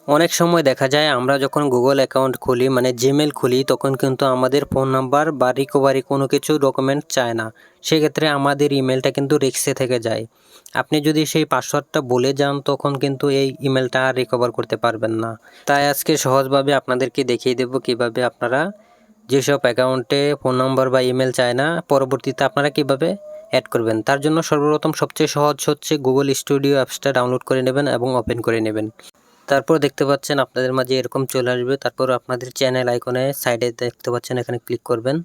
অনেক সময় দেখা যায় আমরা যখন গুগল অ্যাকাউন্ট খুলি মানে জিমেল খুলি তখন কিন্তু আমাদের ফোন নাম্বার বা রিকভারি কোনো কিছু ডকুমেন্ট চায় না। সেক্ষেত্রে আমাদের ইমেলটা কিন্তু রিস্কে থেকে যায়। আপনি যদি সেই পাসওয়ার্ডটা বলে যান তখন কিন্তু এই ইমেলটা আর রিকভার করতে পারবেন না। তাই আজকে সহজভাবে আপনাদেরকে দেখিয়ে দেব কিভাবে আপনারা যেসব অ্যাকাউন্টে ফোন নম্বর বা ইমেল চায় না পরবর্তীতে আপনারা কিভাবে অ্যাড করবেন। তার জন্য সর্বপ্রথম সবচেয়ে সহজ হচ্ছে গুগল স্টুডিও অ্যাপসটা ডাউনলোড করে নেবেন এবং ওপেন করে নেবেন। তারপর দেখতে পাচ্ছেন আপনাদের মাঝে এরকম চলে আসবে। তারপর আপনাদের চ্যানেল আইকনে সাইডে দেখতে পাচ্ছেন, এখানে ক্লিক করবেন।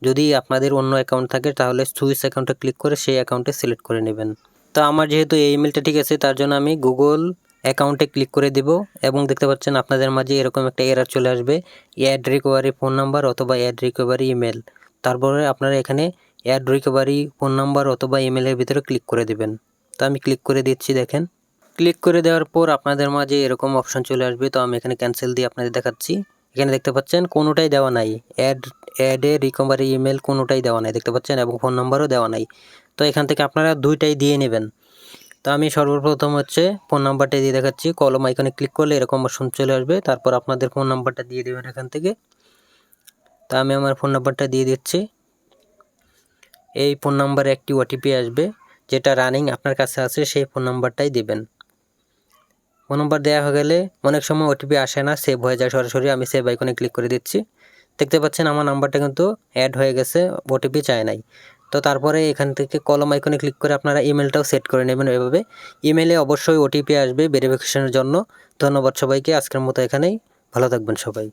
যদি আপনাদের অন্য অ্যাকাউন্ট থাকে তাহলে সুইচ অ্যাকাউন্টে ক্লিক করে সেই অ্যাকাউন্টে সিলেক্ট করে নেবেন। তো আমার যেহেতু এই ইমেলটা ঠিক আছে তার জন্য আমি গুগল অ্যাকাউন্টে ক্লিক করে দিব এবং দেখতে পাচ্ছেন আপনাদের মাঝে এরকম একটা এরর চলে আসবে, অ্যাড রিকভারি ফোন নাম্বার অথবা অ্যাড রিকভারি ইমেল। তারপরে আপনারা এখানে অ্যাড রিকভারি ফোন নাম্বার অথবা ইমেলের ভিতরে ক্লিক করে দিবেন। তো আমি ক্লিক করে দিচ্ছি। দেখেন, ক্লিক করে দেওয়ার পর আপনাদের মাঝে এরকম অপশন চলে আসবে। তো আমি এখানে ক্যান্সেল দিয়ে আপনাদের দেখাচ্ছি। এখানে দেখতে পাচ্ছেন কোনোটাই দেওয়া নাই, অ্যাডে রিকভারি ইমেল কোনোটাই দেওয়া নাই দেখতে পাচ্ছেন, এবং ফোন নাম্বারও দেওয়া নাই। তো এখান থেকে আপনারা দুইটাই দিয়ে নেবেন। তো আমি সর্বপ্রথম হচ্ছে ফোন নাম্বারটা দিয়ে দেখাচ্ছি। কলম আইকনে ক্লিক করলে এরকম অপশন চলে আসবে। তারপর আপনাদের ফোন নাম্বারটা দিয়ে দেবেন এখান থেকে। তো আমি আমার ফোন নাম্বারটা দিয়ে দিচ্ছি। এই ফোন নাম্বারে একটি ওটিপি আসবে, যেটা রানিং আপনার কাছে আছে সেই ফোন নাম্বারটাই দিবেন। ফোন নাম্বার দেওয়া হয়ে গেলে অনেক সময় ওটিপি আসে না, সেভ হয়ে যায় সরাসরি। আমি সেভ আইকনে ক্লিক করে দিচ্ছি। দেখতে পাচ্ছেন আমার নাম্বারটা কিন্তু অ্যাড হয়ে গেছে, ওটিপি চায় নাই। তো তারপরে এখান থেকে কলম আইকনে ক্লিক করে আপনারা ইমেলটাও সেট করে নেবেন এভাবে। ইমেলে অবশ্যই ওটিপি আসবে ভেরিফিকেশনের জন্য। ধন্যবাদ সবাইকে, আজকের মতো এখানেই। ভালো থাকবেন সবাই।